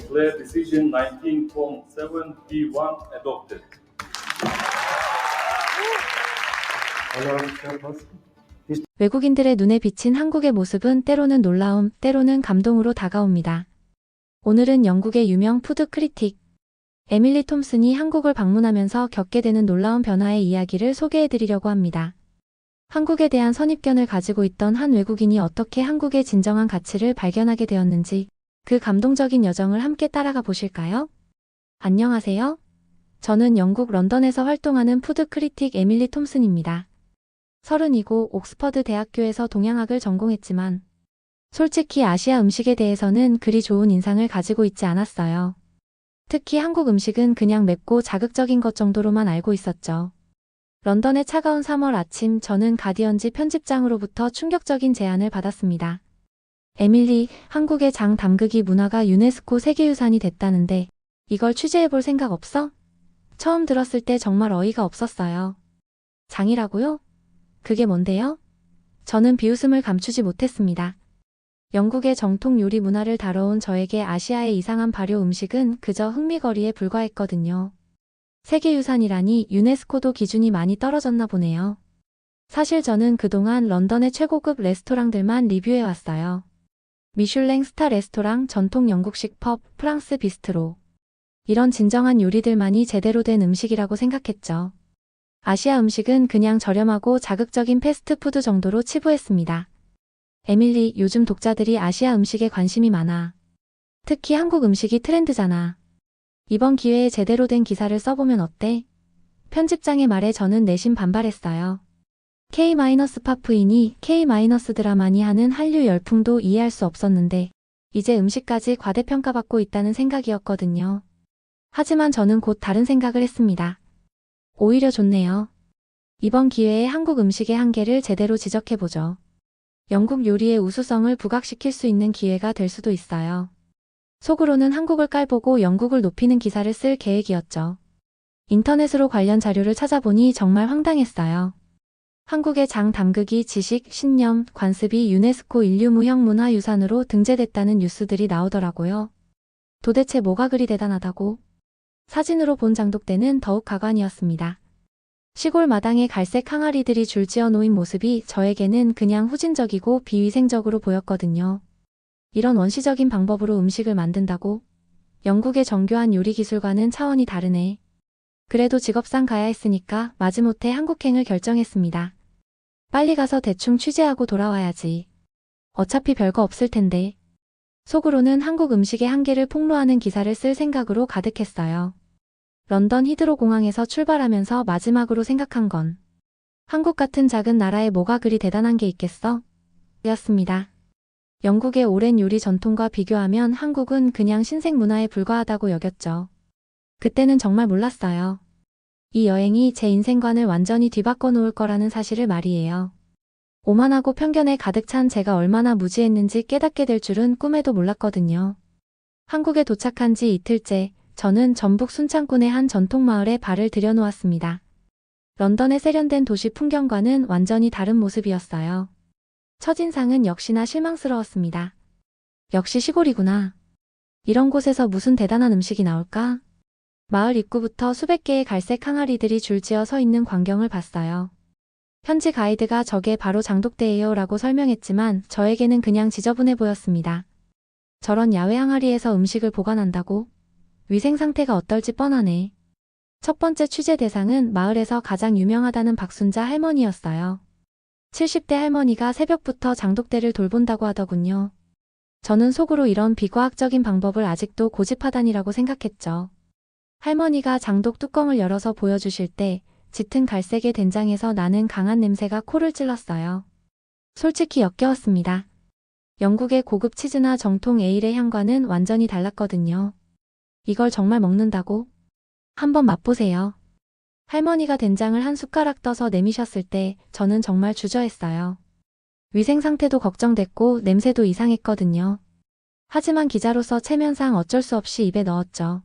declare decision 19.7B1 adopted. 외국인들의 눈에 비친 한국의 모습은 때로는 놀라움, 때로는 감동으로 다가옵니다. 오늘은 영국의 유명 푸드 크리틱 에밀리 톰슨이 한국을 방문하면서 겪게 되는 놀라운 변화의 이야기를 소개해드리려고 합니다. 한국에 대한 선입견을 가지고 있던 한 외국인이 어떻게 한국의 진정한 가치를 발견하게 되었는지 그 감동적인 여정을 함께 따라가 보실까요? 안녕하세요. 저는 영국 런던에서 활동하는 푸드 크리틱 에밀리 톰슨입니다. 30이고 옥스퍼드 대학교에서 동양학을 전공했지만 솔직히 아시아 음식에 대해서는 그리 좋은 인상을 가지고 있지 않았어요. 특히 한국 음식은 그냥 맵고 자극적인 것 정도로만 알고 있었죠. 런던의 차가운 3월 아침 저는 가디언지 편집장으로부터 충격적인 제안을 받았습니다. 에밀리, 한국의 장 담그기 문화가 유네스코 세계유산이 됐다는데 이걸 취재해볼 생각 없어? 처음 들었을 때 정말 어이가 없었어요. 장이라고요? 그게 뭔데요? 저는 비웃음을 감추지 못했습니다. 영국의 정통 요리 문화를 다뤄온 저에게 아시아의 이상한 발효 음식은 그저 흥미거리에 불과했거든요. 세계유산이라니 유네스코도 기준이 많이 떨어졌나 보네요. 사실 저는 그동안 런던의 최고급 레스토랑들만 리뷰해왔어요. 미슐랭 스타 레스토랑, 전통 영국식 펍, 프랑스 비스트로. 이런 진정한 요리들만이 제대로 된 음식이라고 생각했죠. 아시아 음식은 그냥 저렴하고 자극적인 패스트푸드 정도로 치부했습니다. 에밀리, 요즘 독자들이 아시아 음식에 관심이 많아. 특히 한국 음식이 트렌드잖아. 이번 기회에 제대로 된 기사를 써보면 어때? 편집장의 말에 저는 내심 반발했어요. K-파프인이 K-드라마니 하는 한류 열풍도 이해할 수 없었는데 이제 음식까지 과대평가받고 있다는 생각이었거든요. 하지만 저는 곧 다른 생각을 했습니다. 오히려 좋네요. 이번 기회에 한국 음식의 한계를 제대로 지적해보죠. 영국 요리의 우수성을 부각시킬 수 있는 기회가 될 수도 있어요. 속으로는 한국을 깔보고 영국을 높이는 기사를 쓸 계획이었죠. 인터넷으로 관련 자료를 찾아보니 정말 황당했어요. 한국의 장 담그기, 지식, 신념, 관습이 유네스코 인류무형 문화유산으로 등재됐다는 뉴스들이 나오더라고요. 도대체 뭐가 그리 대단하다고? 사진으로 본 장독대는 더욱 가관이었습니다. 시골 마당에 갈색 항아리들이 줄지어 놓인 모습이 저에게는 그냥 후진적이고 비위생적으로 보였거든요. 이런 원시적인 방법으로 음식을 만든다고? 영국의 정교한 요리 기술과는 차원이 다르네. 그래도 직업상 가야 했으니까 마지못해 한국행을 결정했습니다. 빨리 가서 대충 취재하고 돌아와야지. 어차피 별거 없을 텐데. 속으로는 한국 음식의 한계를 폭로하는 기사를 쓸 생각으로 가득했어요. 런던 히드로 공항에서 출발하면서 마지막으로 생각한 건 한국 같은 작은 나라에 뭐가 그리 대단한 게 있겠어? 였습니다. 영국의 오랜 요리 전통과 비교하면 한국은 그냥 신생 문화에 불과하다고 여겼죠. 그때는 정말 몰랐어요. 이 여행이 제 인생관을 완전히 뒤바꿔 놓을 거라는 사실을 말이에요. 오만하고 편견에 가득 찬 제가 얼마나 무지했는지 깨닫게 될 줄은 꿈에도 몰랐거든요. 한국에 도착한 지 이틀째, 저는 전북 순창군의 한 전통마을에 발을 들여놓았습니다. 런던의 세련된 도시 풍경과는 완전히 다른 모습이었어요. 첫인상은 역시나 실망스러웠습니다. 역시 시골이구나. 이런 곳에서 무슨 대단한 음식이 나올까? 마을 입구부터 수백 개의 갈색 항아리들이 줄지어 서 있는 광경을 봤어요. 현지 가이드가 저게 바로 장독대예요 라고 설명했지만 저에게는 그냥 지저분해 보였습니다. 저런 야외 항아리에서 음식을 보관한다고? 위생 상태가 어떨지 뻔하네. 첫 번째 취재 대상은 마을에서 가장 유명하다는 박순자 할머니였어요. 70대 할머니가 새벽부터 장독대를 돌본다고 하더군요. 저는 속으로 이런 비과학적인 방법을 아직도 고집하다니라고 생각했죠. 할머니가 장독 뚜껑을 열어서 보여주실 때 짙은 갈색의 된장에서 나는 강한 냄새가 코를 찔렀어요. 솔직히 역겨웠습니다. 영국의 고급 치즈나 정통 에일의 향과는 완전히 달랐거든요. 이걸 정말 먹는다고? 한번 맛보세요. 할머니가 된장을 한 숟가락 떠서 내미셨을 때 저는 정말 주저했어요. 위생 상태도 걱정됐고 냄새도 이상했거든요. 하지만 기자로서 체면상 어쩔 수 없이 입에 넣었죠.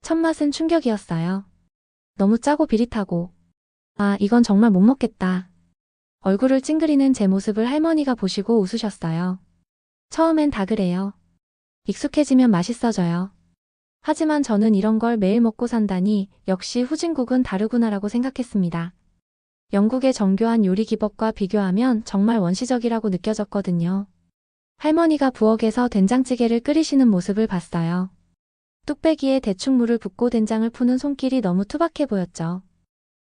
첫 맛은 충격이었어요. 너무 짜고 비릿하고. 아, 이건 정말 못 먹겠다. 얼굴을 찡그리는 제 모습을 할머니가 보시고 웃으셨어요. 처음엔 다 그래요. 익숙해지면 맛있어져요. 하지만 저는 이런 걸 매일 먹고 산다니 역시 후진국은 다르구나라고 생각했습니다. 영국의 정교한 요리 기법과 비교하면 정말 원시적이라고 느껴졌거든요. 할머니가 부엌에서 된장찌개를 끓이시는 모습을 봤어요. 뚝배기에 대충 물을 붓고 된장을 푸는 손길이 너무 투박해 보였죠.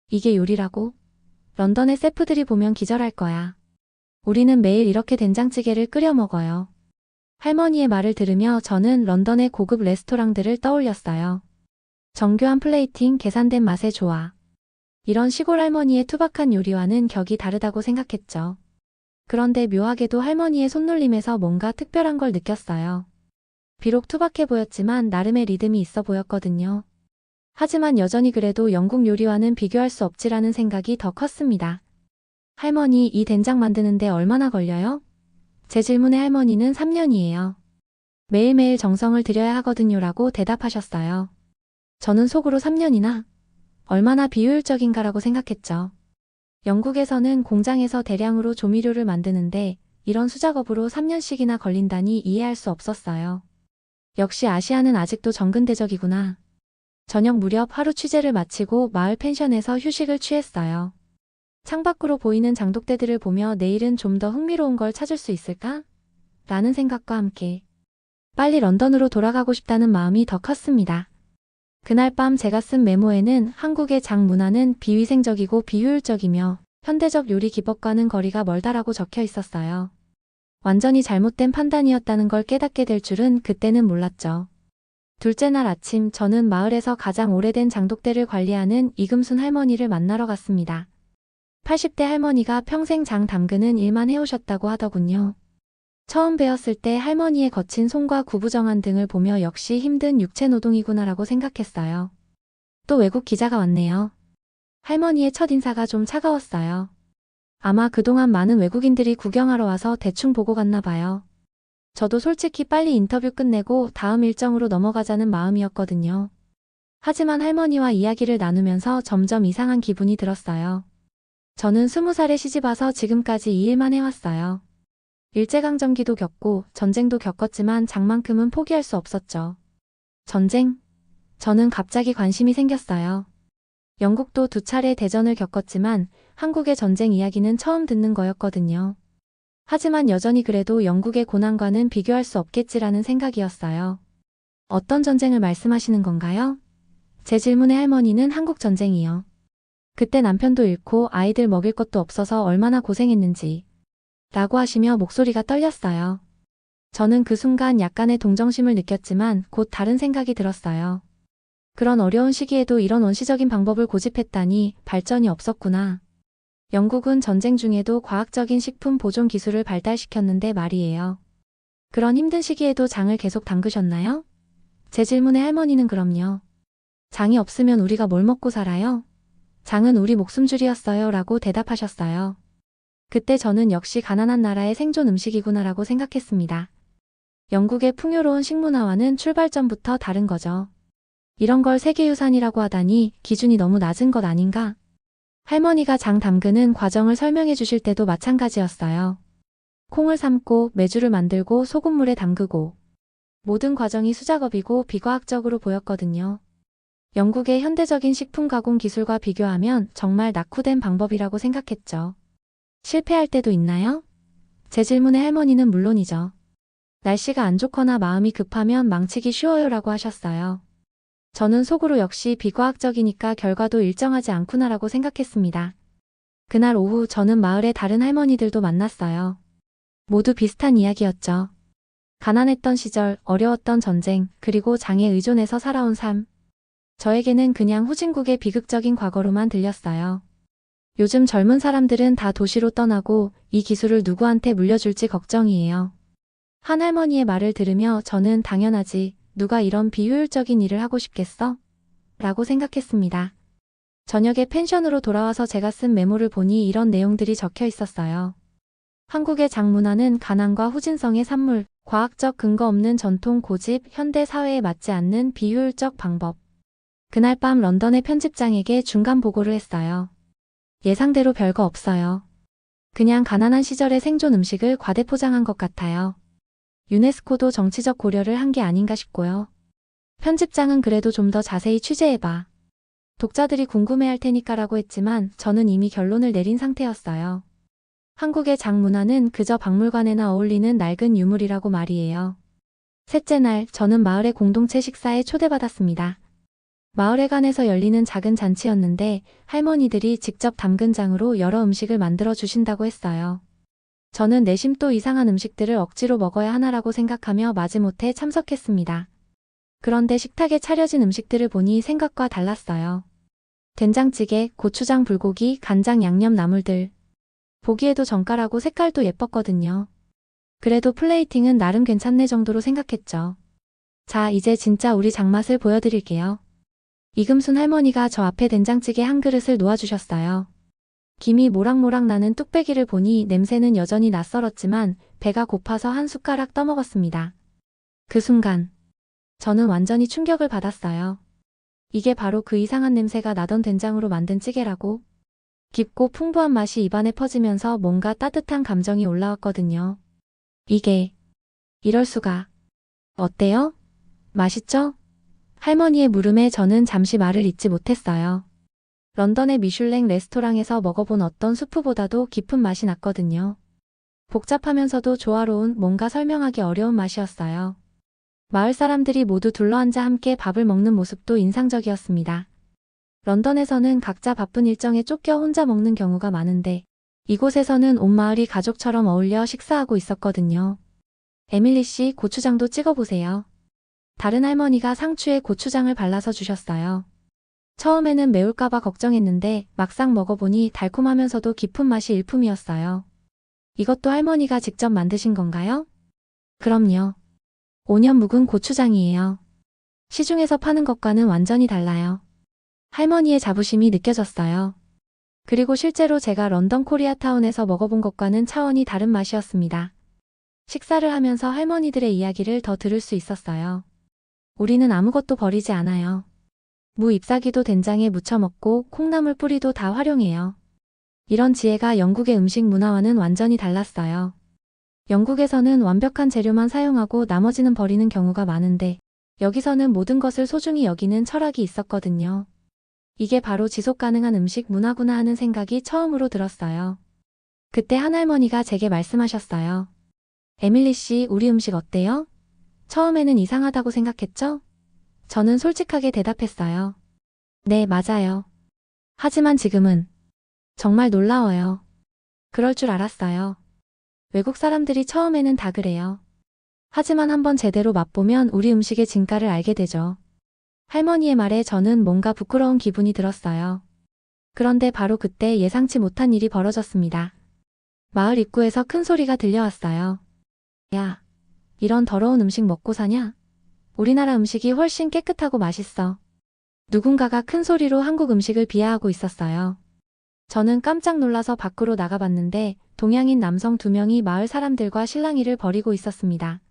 이게 요리라고? 런던의 셰프들이 보면 기절할 거야. 우리는 매일 이렇게 된장찌개를 끓여 먹어요. 할머니의 말을 들으며 저는 런던의 고급 레스토랑들을 떠올렸어요. 정교한 플레이팅, 계산된 맛의 조화. 이런 시골 할머니의 투박한 요리와는 격이 다르다고 생각했죠. 그런데 묘하게도 할머니의 손놀림에서 뭔가 특별한 걸 느꼈어요. 비록 투박해 보였지만 나름의 리듬이 있어 보였거든요. 하지만 여전히 그래도 영국 요리와는 비교할 수 없지라는 생각이 더 컸습니다. 할머니, 이 된장 만드는데 얼마나 걸려요? 제 질문에 할머니는 3년이에요. 매일매일 정성을 들여야 하거든요 라고 대답하셨어요. 저는 속으로 3년이나? 얼마나 비효율적인가라고 생각했죠. 영국에서는 공장에서 대량으로 조미료를 만드는데 이런 수작업으로 3년씩이나 걸린다니 이해할 수 없었어요. 역시 아시아는 아직도 정근대적이구나. 저녁 무렵 하루 취재를 마치고 마을 펜션에서 휴식을 취했어요. 창밖으로 보이는 장독대들을 보며 내일은 좀 더 흥미로운 걸 찾을 수 있을까? 라는 생각과 함께 빨리 런던으로 돌아가고 싶다는 마음이 더 컸습니다. 그날 밤 제가 쓴 메모에는 한국의 장 문화는 비위생적이고 비효율적이며 현대적 요리 기법과는 거리가 멀다라고 적혀 있었어요. 완전히 잘못된 판단이었다는 걸 깨닫게 될 줄은 그때는 몰랐죠. 둘째 날 아침 저는 마을에서 가장 오래된 장독대를 관리하는 이금순 할머니를 만나러 갔습니다. 80대 할머니가 평생 장 담그는 일만 해오셨다고 하더군요. 처음 뵈었을 때 할머니의 거친 손과 구부정한 등을 보며 역시 힘든 육체노동이구나라고 생각했어요. 또 외국 기자가 왔네요. 할머니의 첫인사가 좀 차가웠어요. 아마 그동안 많은 외국인들이 구경하러 와서 대충 보고 갔나 봐요. 저도 솔직히 빨리 인터뷰 끝내고 다음 일정으로 넘어가자는 마음이었거든요. 하지만 할머니와 이야기를 나누면서 점점 이상한 기분이 들었어요. 저는 20살에 시집와서 지금까지 이 일만 해왔어요. 일제강점기도 겪고 전쟁도 겪었지만 장만큼은 포기할 수 없었죠. 전쟁? 저는 갑자기 관심이 생겼어요. 영국도 2차례 대전을 겪었지만 한국의 전쟁 이야기는 처음 듣는 거였거든요. 하지만 여전히 그래도 영국의 고난과는 비교할 수 없겠지라는 생각이었어요. 어떤 전쟁을 말씀하시는 건가요? 제 질문에 할머니는 한국 전쟁이요. 그때 남편도 잃고 아이들 먹일 것도 없어서 얼마나 고생했는지 라고 하시며 목소리가 떨렸어요. 저는 그 순간 약간의 동정심을 느꼈지만 곧 다른 생각이 들었어요. 그런 어려운 시기에도 이런 원시적인 방법을 고집했다니 발전이 없었구나. 영국은 전쟁 중에도 과학적인 식품 보존 기술을 발달시켰는데 말이에요. 그런 힘든 시기에도 장을 계속 담그셨나요? 제 질문에 할머니는 그럼요. 장이 없으면 우리가 뭘 먹고 살아요? 장은 우리 목숨줄이었어요 라고 대답하셨어요. 그때 저는 역시 가난한 나라의 생존 음식이구나라고 생각했습니다. 영국의 풍요로운 식문화와는 출발점부터 다른 거죠. 이런 걸 세계유산이라고 하다니 기준이 너무 낮은 것 아닌가? 할머니가 장 담그는 과정을 설명해 주실 때도 마찬가지였어요. 콩을 삶고 메주를 만들고 소금물에 담그고 모든 과정이 수작업이고 비과학적으로 보였거든요. 영국의 현대적인 식품 가공 기술과 비교하면 정말 낙후된 방법이라고 생각했죠. 실패할 때도 있나요? 제 질문에 할머니는 물론이죠. 날씨가 안 좋거나 마음이 급하면 망치기 쉬워요 라고 하셨어요. 저는 속으로 역시 비과학적이니까 결과도 일정하지 않구나라고 생각했습니다. 그날 오후 저는 마을의 다른 할머니들도 만났어요. 모두 비슷한 이야기였죠. 가난했던 시절, 어려웠던 전쟁, 그리고 장에 의존해서 살아온 삶. 저에게는 그냥 후진국의 비극적인 과거로만 들렸어요. 요즘 젊은 사람들은 다 도시로 떠나고 이 기술을 누구한테 물려줄지 걱정이에요. 한 할머니의 말을 들으며 저는 당연하지, 누가 이런 비효율적인 일을 하고 싶겠어? 라고 생각했습니다. 저녁에 펜션으로 돌아와서 제가 쓴 메모를 보니 이런 내용들이 적혀 있었어요. 한국의 장 문화는 가난과 후진성의 산물, 과학적 근거 없는 전통 고집, 현대 사회에 맞지 않는 비효율적 방법. 그날 밤 런던의 편집장에게 중간 보고를 했어요. 예상대로 별거 없어요. 그냥 가난한 시절의 생존 음식을 과대포장한 것 같아요. 유네스코도 정치적 고려를 한 게 아닌가 싶고요. 편집장은 그래도 좀 더 자세히 취재해봐. 독자들이 궁금해할 테니까라고 했지만 저는 이미 결론을 내린 상태였어요. 한국의 장문화는 그저 박물관에나 어울리는 낡은 유물이라고 말이에요. 셋째 날, 저는 마을의 공동체 식사에 초대받았습니다. 마을회관에서 열리는 작은 잔치였는데 할머니들이 직접 담근 장으로 여러 음식을 만들어 주신다고 했어요. 저는 내심 또 이상한 음식들을 억지로 먹어야 하나라고 생각하며 마지못해 참석했습니다. 그런데 식탁에 차려진 음식들을 보니 생각과 달랐어요. 된장찌개, 고추장 불고기, 간장 양념 나물들. 보기에도 정갈하고 색깔도 예뻤거든요. 그래도 플레이팅은 나름 괜찮네 정도로 생각했죠. 자, 이제 진짜 우리 장맛을 보여드릴게요. 이금순 할머니가 저 앞에 된장찌개 한 그릇을 놓아주셨어요. 김이 모락모락 나는 뚝배기를 보니 냄새는 여전히 낯설었지만 배가 고파서 한 숟가락 떠먹었습니다. 그 순간 저는 완전히 충격을 받았어요. 이게 바로 그 이상한 냄새가 나던 된장으로 만든 찌개라고. 깊고 풍부한 맛이 입안에 퍼지면서 뭔가 따뜻한 감정이 올라왔거든요. 이게 이럴 수가. 어때요? 맛있죠? 할머니의 물음에 저는 잠시 말을 잇지 못했어요. 런던의 미슐랭 레스토랑에서 먹어본 어떤 수프보다도 깊은 맛이 났거든요. 복잡하면서도 조화로운 뭔가 설명하기 어려운 맛이었어요. 마을 사람들이 모두 둘러앉아 함께 밥을 먹는 모습도 인상적이었습니다. 런던에서는 각자 바쁜 일정에 쫓겨 혼자 먹는 경우가 많은데 이곳에서는 온 마을이 가족처럼 어울려 식사하고 있었거든요. 에밀리 씨, 고추장도 찍어보세요. 다른 할머니가 상추에 고추장을 발라서 주셨어요. 처음에는 매울까봐 걱정했는데 막상 먹어보니 달콤하면서도 깊은 맛이 일품이었어요. 이것도 할머니가 직접 만드신 건가요? 그럼요. 5년 묵은 고추장이에요. 시중에서 파는 것과는 완전히 달라요. 할머니의 자부심이 느껴졌어요. 그리고 실제로 제가 런던 코리아타운에서 먹어본 것과는 차원이 다른 맛이었습니다. 식사를 하면서 할머니들의 이야기를 더 들을 수 있었어요. 우리는 아무것도 버리지 않아요. 무 잎사귀도 된장에 무쳐 먹고 콩나물 뿌리도 다 활용해요. 이런 지혜가 영국의 음식 문화와는 완전히 달랐어요. 영국에서는 완벽한 재료만 사용하고 나머지는 버리는 경우가 많은데 여기서는 모든 것을 소중히 여기는 철학이 있었거든요. 이게 바로 지속 가능한 음식 문화구나 하는 생각이 처음으로 들었어요. 그때 한 할머니가 제게 말씀하셨어요. 에밀리 씨, 우리 음식 어때요? 처음에는 이상하다고 생각했죠? 저는 솔직하게 대답했어요. 네, 맞아요. 하지만 지금은 정말 놀라워요. 그럴 줄 알았어요. 외국 사람들이 처음에는 다 그래요. 하지만 한번 제대로 맛보면 우리 음식의 진가를 알게 되죠. 할머니의 말에 저는 뭔가 부끄러운 기분이 들었어요. 그런데 바로 그때 예상치 못한 일이 벌어졌습니다. 마을 입구에서 큰 소리가 들려왔어요. 야, 이런 더러운 음식 먹고 사냐? 우리나라 음식이 훨씬 깨끗하고 맛있어. 누군가가 큰 소리로 한국 음식을 비하하고 있었어요. 저는 깜짝 놀라서 밖으로 나가봤는데 동양인 남성 2명이 마을 사람들과 실랑이를 벌이고 있었습니다.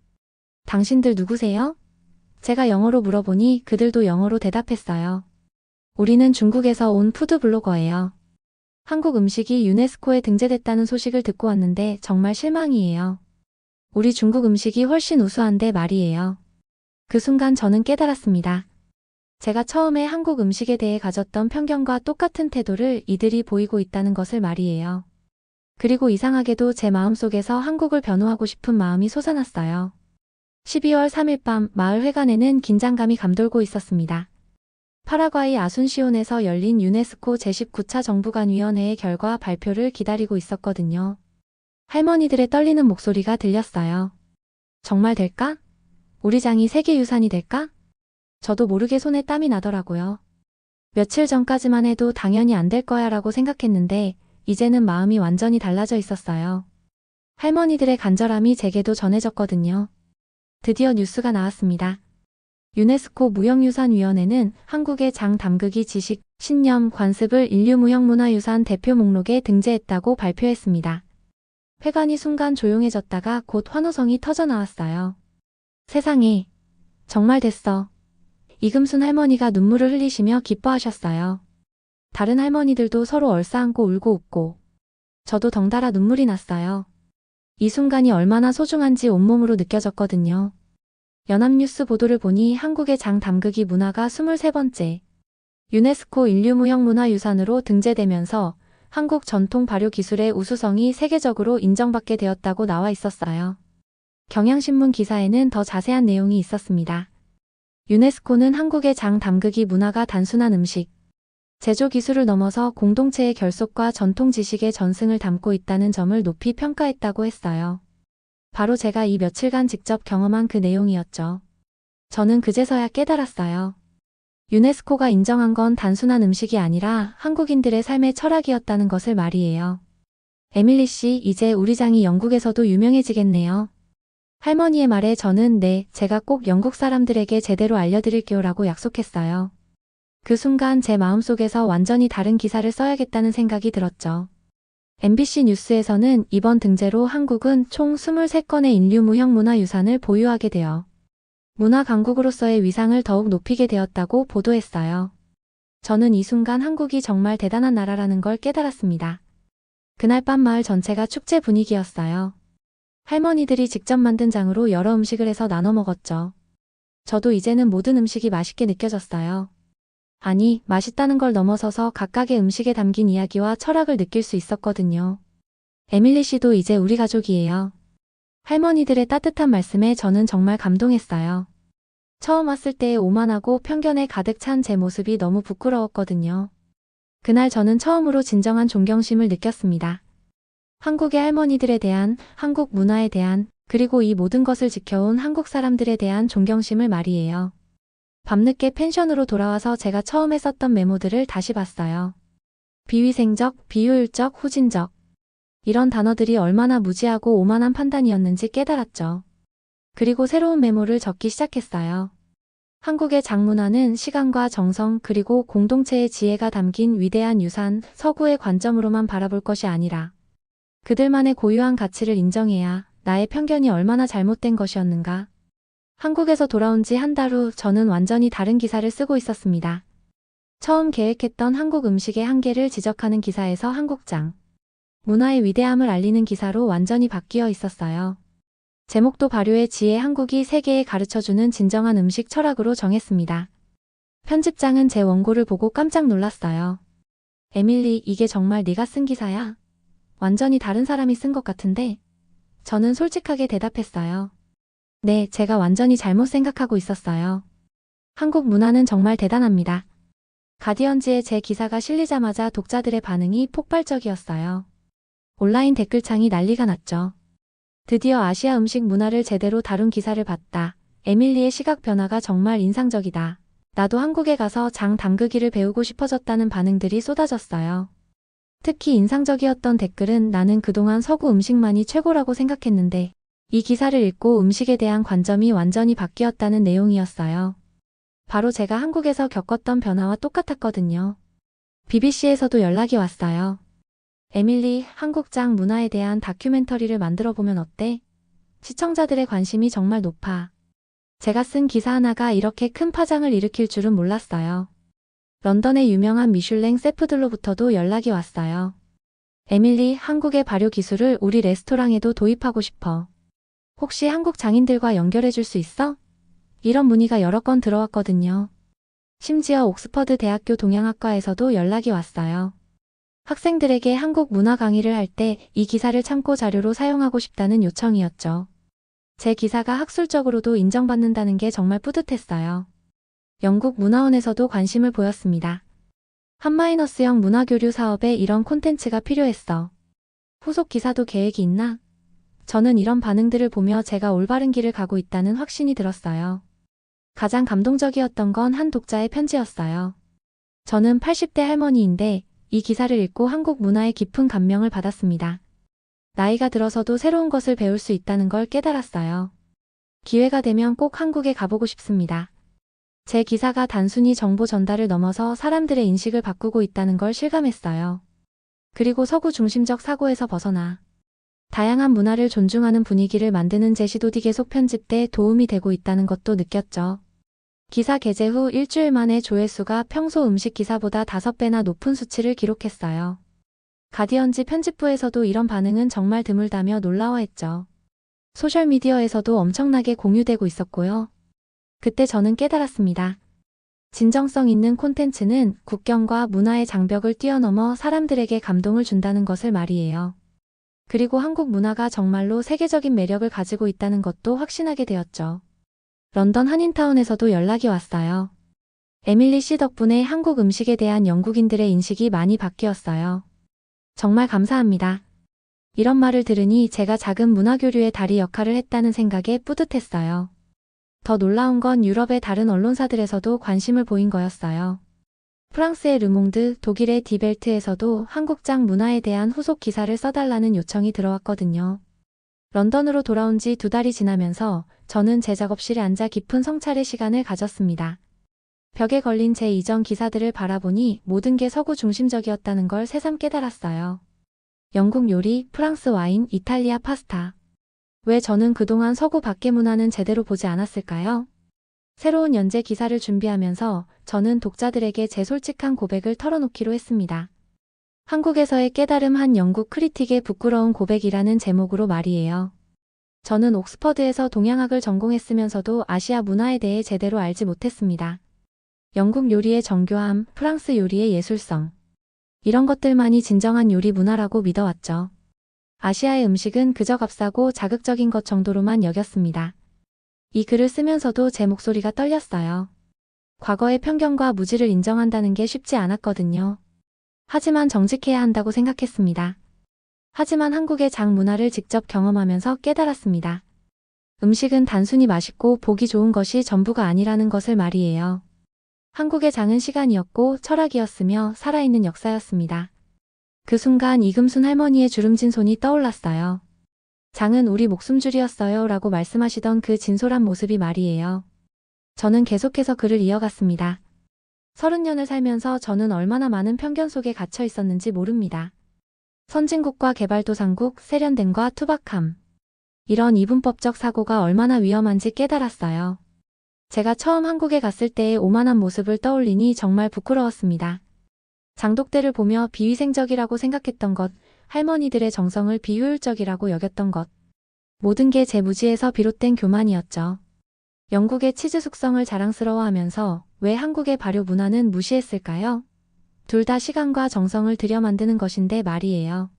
당신들 누구세요? 제가 영어로 물어보니 그들도 영어로 대답했어요. 우리는 중국에서 온 푸드 블로거예요. 한국 음식이 유네스코에 등재됐다는 소식을 듣고 왔는데 정말 실망이에요. 우리 중국 음식이 훨씬 우수한데 말이에요. 그 순간 저는 깨달았습니다. 제가 처음에 한국 음식에 대해 가졌던 편견과 똑같은 태도를 이들이 보이고 있다는 것을 말이에요. 그리고 이상하게도 제 마음속에서 한국을 변호하고 싶은 마음이 솟아났어요. 12월 3일 밤 마을 회관에는 긴장감이 감돌고 있었습니다. 파라과이 아순시온에서 열린 유네스코 제19차 정부간위원회의 결과 발표를 기다리고 있었거든요. 할머니들의 떨리는 목소리가 들렸어요. 정말 될까? 우리 장이 세계유산이 될까? 저도 모르게 손에 땀이 나더라고요. 며칠 전까지만 해도 당연히 안 될 거야 라고 생각했는데 이제는 마음이 완전히 달라져 있었어요. 할머니들의 간절함이 제게도 전해졌거든요. 드디어 뉴스가 나왔습니다. 유네스코 무형유산위원회는 한국의 장 담그기 지식, 신념, 관습을 인류무형문화유산 대표 목록에 등재했다고 발표했습니다. 회관이 순간 조용해졌다가 곧 환호성이 터져나왔어요. 세상에, 정말 됐어. 이금순 할머니가 눈물을 흘리시며 기뻐하셨어요. 다른 할머니들도 서로 얼싸안고 울고 웃고 저도 덩달아 눈물이 났어요. 이 순간이 얼마나 소중한지 온몸으로 느껴졌거든요. 연합뉴스 보도를 보니 한국의 장 담그기 문화가 23번째 유네스코 인류무형문화유산으로 등재되면서 한국 전통 발효 기술의 우수성이 세계적으로 인정받게 되었다고 나와 있었어요. 경향신문 기사에는 더 자세한 내용이 있었습니다. 유네스코는 한국의 장 담그기 문화가 단순한 음식, 제조 기술을 넘어서 공동체의 결속과 전통 지식의 전승을 담고 있다는 점을 높이 평가했다고 했어요. 바로 제가 이 며칠간 직접 경험한 그 내용이었죠. 저는 그제서야 깨달았어요. 유네스코가 인정한 건 단순한 음식이 아니라 한국인들의 삶의 철학이었다는 것을 말이에요. 에밀리 씨, 이제 우리 장이 영국에서도 유명해지겠네요. 할머니의 말에 저는 네, 제가 꼭 영국 사람들에게 제대로 알려드릴게요 라고 약속했어요. 그 순간 제 마음속에서 완전히 다른 기사를 써야겠다는 생각이 들었죠. MBC 뉴스에서는 이번 등재로 한국은 총 23건의 인류무형문화유산을 보유하게 되어 문화강국으로서의 위상을 더욱 높이게 되었다고 보도했어요. 저는 이 순간 한국이 정말 대단한 나라라는 걸 깨달았습니다. 그날 밤 마을 전체가 축제 분위기였어요. 할머니들이 직접 만든 장으로 여러 음식을 해서 나눠 먹었죠. 저도 이제는 모든 음식이 맛있게 느껴졌어요. 아니, 맛있다는 걸 넘어서서 각각의 음식에 담긴 이야기와 철학을 느낄 수 있었거든요. 에밀리 씨도 이제 우리 가족이에요. 할머니들의 따뜻한 말씀에 저는 정말 감동했어요. 처음 왔을 때의 오만하고 편견에 가득 찬 제 모습이 너무 부끄러웠거든요. 그날 저는 처음으로 진정한 존경심을 느꼈습니다. 한국의 할머니들에 대한, 한국 문화에 대한, 그리고 이 모든 것을 지켜온 한국 사람들에 대한 존경심을 말이에요. 밤늦게 펜션으로 돌아와서 제가 처음에 썼던 메모들을 다시 봤어요. 비위생적, 비효율적, 후진적. 이런 단어들이 얼마나 무지하고 오만한 판단이었는지 깨달았죠. 그리고 새로운 메모를 적기 시작했어요. 한국의 장문화는 시간과 정성 그리고 공동체의 지혜가 담긴 위대한 유산, 서구의 관점으로만 바라볼 것이 아니라 그들만의 고유한 가치를 인정해야 나의 편견이 얼마나 잘못된 것이었는가. 한국에서 돌아온 지 한 달 후 저는 완전히 다른 기사를 쓰고 있었습니다. 처음 계획했던 한국 음식의 한계를 지적하는 기사에서 한국장 문화의 위대함을 알리는 기사로 완전히 바뀌어 있었어요. 제목도 발효의 지혜 한국이 세계에 가르쳐주는 진정한 음식 철학으로 정했습니다. 편집장은 제 원고를 보고 깜짝 놀랐어요. 에밀리, 이게 정말 네가 쓴 기사야? 완전히 다른 사람이 쓴 것 같은데? 저는 솔직하게 대답했어요. 네, 제가 완전히 잘못 생각하고 있었어요. 한국 문화는 정말 대단합니다. 가디언지에 제 기사가 실리자마자 독자들의 반응이 폭발적이었어요. 온라인 댓글창이 난리가 났죠. 드디어 아시아 음식 문화를 제대로 다룬 기사를 봤다. 에밀리의 시각 변화가 정말 인상적이다. 나도 한국에 가서 장 담그기를 배우고 싶어졌다는 반응들이 쏟아졌어요. 특히 인상적이었던 댓글은 나는 그동안 서구 음식만이 최고라고 생각했는데 이 기사를 읽고 음식에 대한 관점이 완전히 바뀌었다는 내용이었어요. 바로 제가 한국에서 겪었던 변화와 똑같았거든요. BBC에서도 연락이 왔어요. 에밀리, 한국장 문화에 대한 다큐멘터리를 만들어 보면 어때? 시청자들의 관심이 정말 높아. 제가 쓴 기사 하나가 이렇게 큰 파장을 일으킬 줄은 몰랐어요. 런던의 유명한 미슐랭 셰프들로부터도 연락이 왔어요. 에밀리, 한국의 발효 기술을 우리 레스토랑에도 도입하고 싶어. 혹시 한국 장인들과 연결해 줄 수 있어? 이런 문의가 여러 건 들어왔거든요. 심지어 옥스퍼드 대학교 동양학과에서도 연락이 왔어요. 학생들에게 한국 문화 강의를 할 때 이 기사를 참고 자료로 사용하고 싶다는 요청이었죠. 제 기사가 학술적으로도 인정받는다는 게 정말 뿌듯했어요. 영국 문화원에서도 관심을 보였습니다. 한마이너스형 문화교류 사업에 이런 콘텐츠가 필요했어. 후속 기사도 계획이 있나? 저는 이런 반응들을 보며 제가 올바른 길을 가고 있다는 확신이 들었어요. 가장 감동적이었던 건 한 독자의 편지였어요. 저는 80대 할머니인데 이 기사를 읽고 한국 문화에 깊은 감명을 받았습니다. 나이가 들어서도 새로운 것을 배울 수 있다는 걸 깨달았어요. 기회가 되면 꼭 한국에 가보고 싶습니다. 제 기사가 단순히 정보 전달을 넘어서 사람들의 인식을 바꾸고 있다는 걸 실감했어요. 그리고 서구 중심적 사고에서 벗어나 다양한 문화를 존중하는 분위기를 만드는 제 시도도 계속 편집돼 도움이 되고 있다는 것도 느꼈죠. 기사 게재 후 일주일 만에 조회수가 평소 음식 기사보다 5배나 높은 수치를 기록했어요. 가디언지 편집부에서도 이런 반응은 정말 드물다며 놀라워했죠. 소셜미디어에서도 엄청나게 공유되고 있었고요. 그때 저는 깨달았습니다. 진정성 있는 콘텐츠는 국경과 문화의 장벽을 뛰어넘어 사람들에게 감동을 준다는 것을 말이에요. 그리고 한국 문화가 정말로 세계적인 매력을 가지고 있다는 것도 확신하게 되었죠. 런던 한인타운에서도 연락이 왔어요. 에밀리 씨 덕분에 한국 음식에 대한 영국인들의 인식이 많이 바뀌었어요. 정말 감사합니다. 이런 말을 들으니 제가 작은 문화교류의 다리 역할을 했다는 생각에 뿌듯했어요. 더 놀라운 건 유럽의 다른 언론사들에서도 관심을 보인 거였어요. 프랑스의 르몽드, 독일의 디벨트에서도 한국장 문화에 대한 후속 기사를 써달라는 요청이 들어왔거든요. 런던으로 돌아온 지 2달이 지나면서 저는 제 작업실에 앉아 깊은 성찰의 시간을 가졌습니다. 벽에 걸린 제 이전 기사들을 바라보니 모든 게 서구 중심적이었다는 걸 새삼 깨달았어요. 영국 요리, 프랑스 와인, 이탈리아 파스타. 왜 저는 그동안 서구 밖의 문화는 제대로 보지 않았을까요? 새로운 연재 기사를 준비하면서 저는 독자들에게 제 솔직한 고백을 털어놓기로 했습니다. 한국에서의 깨달음 한 영국 크리틱의 부끄러운 고백이라는 제목으로 말이에요. 저는 옥스퍼드에서 동양학을 전공했으면서도 아시아 문화에 대해 제대로 알지 못했습니다. 영국 요리의 정교함, 프랑스 요리의 예술성. 이런 것들만이 진정한 요리 문화라고 믿어왔죠. 아시아의 음식은 그저 값싸고 자극적인 것 정도로만 여겼습니다. 이 글을 쓰면서도 제 목소리가 떨렸어요. 과거의 편견과 무지를 인정한다는 게 쉽지 않았거든요. 하지만 정직해야 한다고 생각했습니다. 하지만 한국의 장 문화를 직접 경험하면서 깨달았습니다. 음식은 단순히 맛있고 보기 좋은 것이 전부가 아니라는 것을 말이에요. 한국의 장은 시간이었고 철학이었으며 살아있는 역사였습니다. 그 순간 이금순 할머니의 주름진 손이 떠올랐어요. 장은 우리 목숨줄이었어요 라고 말씀하시던 그 진솔한 모습이 말이에요. 저는 계속해서 글을 이어갔습니다. 30년을 살면서 저는 얼마나 많은 편견 속에 갇혀 있었는지 모릅니다. 선진국과 개발도상국, 세련됨과 투박함. 이런 이분법적 사고가 얼마나 위험한지 깨달았어요. 제가 처음 한국에 갔을 때의 오만한 모습을 떠올리니 정말 부끄러웠습니다. 장독대를 보며 비위생적이라고 생각했던 것, 할머니들의 정성을 비효율적이라고 여겼던 것. 모든 게 제 무지에서 비롯된 교만이었죠. 영국의 치즈 숙성을 자랑스러워하면서 왜 한국의 발효 문화는 무시했을까요? 둘 다 시간과 정성을 들여 만드는 것인데 말이에요.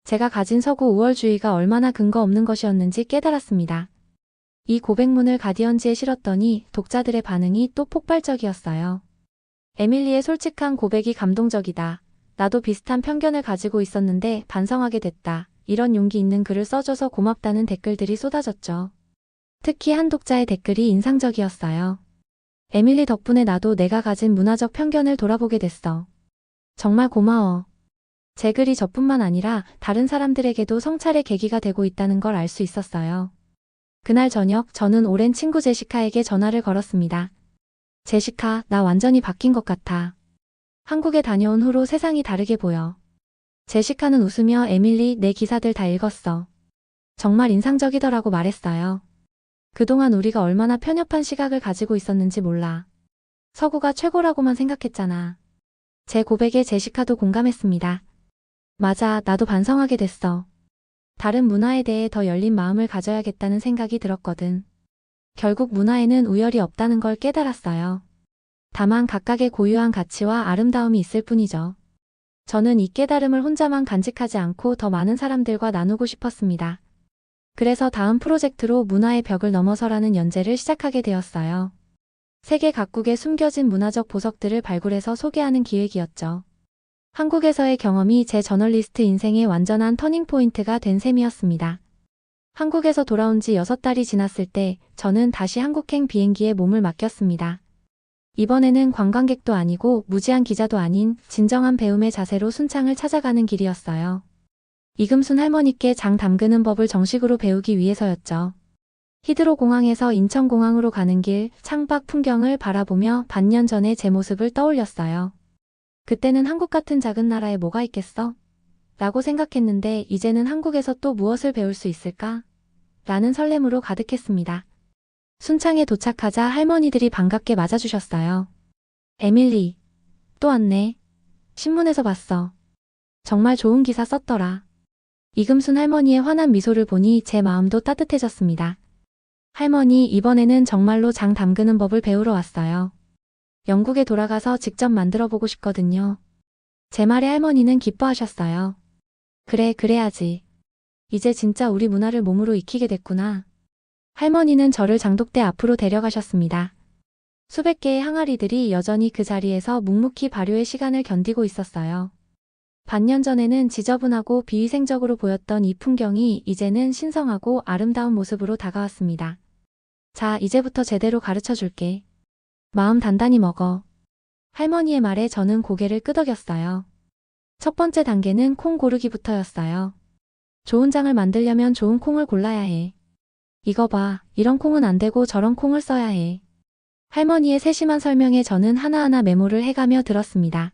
제가 가진 서구 우월주의가 얼마나 근거 없는 것이었는지 깨달았습니다. 이 고백문을 가디언지에 실었더니 독자들의 반응이 또 폭발적이었어요. 에밀리의 솔직한 고백이 감동적이다. 나도 비슷한 편견을 가지고 있었는데 반성하게 됐다. 이런 용기 있는 글을 써줘서 고맙다는 댓글들이 쏟아졌죠. 특히 한 독자의 댓글이 인상적이었어요. 에밀리 덕분에 나도 내가 가진 문화적 편견을 돌아보게 됐어. 정말 고마워. 제 글이 저뿐만 아니라 다른 사람들에게도 성찰의 계기가 되고 있다는 걸 알 수 있었어요. 그날 저녁 저는 오랜 친구 제시카에게 전화를 걸었습니다. 제시카, 나 완전히 바뀐 것 같아. 한국에 다녀온 후로 세상이 다르게 보여. 제시카는 웃으며 에밀리, 내 기사들 다 읽었어. 정말 인상적이더라고 말했어요. 그동안 우리가 얼마나 편협한 시각을 가지고 있었는지 몰라. 서구가 최고라고만 생각했잖아. 제 고백에 제시카도 공감했습니다. 맞아, 나도 반성하게 됐어. 다른 문화에 대해 더 열린 마음을 가져야겠다는 생각이 들었거든. 결국 문화에는 우열이 없다는 걸 깨달았어요. 다만 각각의 고유한 가치와 아름다움이 있을 뿐이죠. 저는 이 깨달음을 혼자만 간직하지 않고 더 많은 사람들과 나누고 싶었습니다. 그래서 다음 프로젝트로 문화의 벽을 넘어서라는 연재를 시작하게 되었어요. 세계 각국의 숨겨진 문화적 보석들을 발굴해서 소개하는 기획이었죠. 한국에서의 경험이 제 저널리스트 인생의 완전한 터닝포인트가 된 셈이었습니다. 한국에서 돌아온 지 6달이 지났을 때 저는 다시 한국행 비행기에 몸을 맡겼습니다. 이번에는 관광객도 아니고 무지한 기자도 아닌 진정한 배움의 자세로 순창을 찾아가는 길이었어요. 이금순 할머니께 장 담그는 법을 정식으로 배우기 위해서였죠. 히드로 공항에서 인천공항으로 가는 길 창밖 풍경을 바라보며 반년 전의 제 모습을 떠올렸어요. 그때는 한국 같은 작은 나라에 뭐가 있겠어? 라고 생각했는데 이제는 한국에서 또 무엇을 배울 수 있을까? 라는 설렘으로 가득했습니다. 순창에 도착하자 할머니들이 반갑게 맞아주셨어요. 에밀리, 또 왔네. 신문에서 봤어. 정말 좋은 기사 썼더라. 이금순 할머니의 환한 미소를 보니 제 마음도 따뜻해졌습니다. 할머니, 이번에는 정말로 장 담그는 법을 배우러 왔어요. 영국에 돌아가서 직접 만들어 보고 싶거든요. 제 말에 할머니는 기뻐하셨어요. 그래, 그래야지. 이제 진짜 우리 문화를 몸으로 익히게 됐구나. 할머니는 저를 장독대 앞으로 데려가셨습니다. 수백 개의 항아리들이 여전히 그 자리에서 묵묵히 발효의 시간을 견디고 있었어요. 반년 전에는 지저분하고 비위생적으로 보였던 이 풍경이 이제는 신성하고 아름다운 모습으로 다가왔습니다. 자, 이제부터 제대로 가르쳐 줄게. 마음 단단히 먹어. 할머니의 말에 저는 고개를 끄덕였어요. 첫 번째 단계는 콩 고르기부터였어요. 좋은 장을 만들려면 좋은 콩을 골라야 해. 이거 봐, 이런 콩은 안 되고 저런 콩을 써야 해. 할머니의 세심한 설명에 저는 하나하나 메모를 해가며 들었습니다.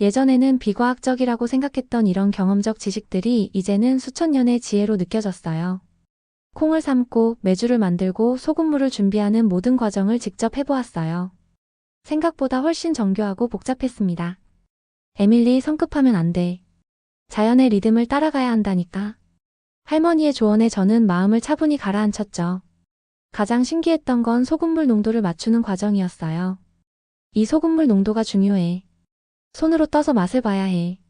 예전에는 비과학적이라고 생각했던 이런 경험적 지식들이 이제는 수천 년의 지혜로 느껴졌어요. 콩을 삶고 메주를 만들고 소금물을 준비하는 모든 과정을 직접 해보았어요. 생각보다 훨씬 정교하고 복잡했습니다. 에밀리, 성급하면 안 돼. 자연의 리듬을 따라가야 한다니까. 할머니의 조언에 저는 마음을 차분히 가라앉혔죠. 가장 신기했던 건 소금물 농도를 맞추는 과정이었어요. 이 소금물 농도가 중요해. 손으로 떠서 맛을 봐야 해.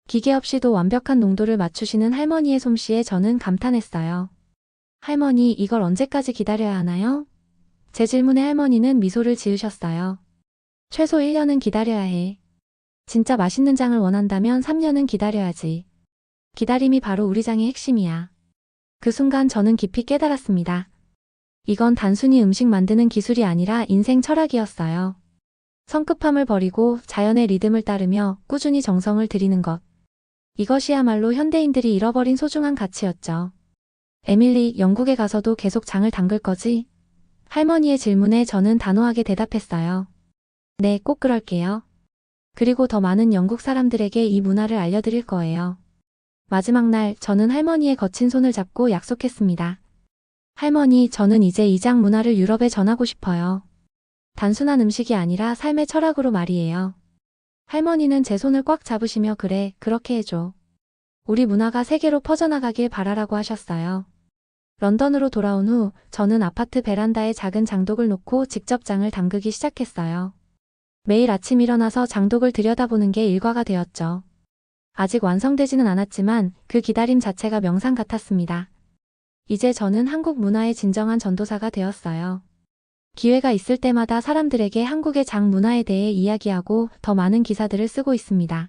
기계 없이도 완벽한 농도를 맞추시는 할머니의 솜씨에 저는 감탄했어요. 할머니, 이걸 언제까지 기다려야 하나요? 제 질문에 할머니는 미소를 지으셨어요. 최소 1년은 기다려야 해. 진짜 맛있는 장을 원한다면 3년은 기다려야지. 기다림이 바로 우리 장의 핵심이야. 그 순간 저는 깊이 깨달았습니다. 이건 단순히 음식 만드는 기술이 아니라 인생 철학이었어요. 성급함을 버리고 자연의 리듬을 따르며 꾸준히 정성을 들이는 것. 이것이야말로 현대인들이 잃어버린 소중한 가치였죠. 에밀리, 영국에 가서도 계속 장을 담글 거지? 할머니의 질문에 저는 단호하게 대답했어요. 네, 꼭 그럴게요. 그리고 더 많은 영국 사람들에게 이 문화를 알려드릴 거예요. 마지막 날, 저는 할머니의 거친 손을 잡고 약속했습니다. 할머니, 저는 이제 이 장 문화를 유럽에 전하고 싶어요. 단순한 음식이 아니라 삶의 철학으로 말이에요. 할머니는 제 손을 꽉 잡으시며 그래, 그렇게 해줘. 우리 문화가 세계로 퍼져나가길 바라라고 하셨어요. 런던으로 돌아온 후 저는 아파트 베란다에 작은 장독을 놓고 직접 장을 담그기 시작했어요. 매일 아침 일어나서 장독을 들여다보는 게 일과가 되었죠. 아직 완성되지는 않았지만 그 기다림 자체가 명상 같았습니다. 이제 저는 한국 문화의 진정한 전도사가 되었어요. 기회가 있을 때마다 사람들에게 한국의 장 문화에 대해 이야기하고 더 많은 기사들을 쓰고 있습니다.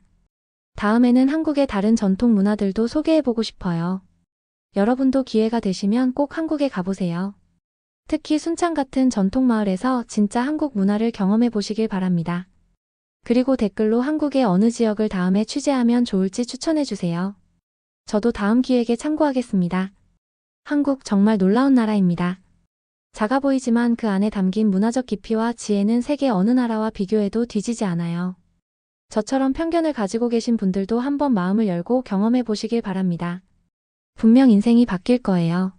다음에는 한국의 다른 전통 문화들도 소개해보고 싶어요. 여러분도 기회가 되시면 꼭 한국에 가보세요. 특히 순창 같은 전통 마을에서 진짜 한국 문화를 경험해 보시길 바랍니다. 그리고 댓글로 한국의 어느 지역을 다음에 취재하면 좋을지 추천해 주세요. 저도 다음 기획에 참고하겠습니다. 한국 정말 놀라운 나라입니다. 작아 보이지만 그 안에 담긴 문화적 깊이와 지혜는 세계 어느 나라와 비교해도 뒤지지 않아요. 저처럼 편견을 가지고 계신 분들도 한번 마음을 열고 경험해 보시길 바랍니다. 분명 인생이 바뀔 거예요.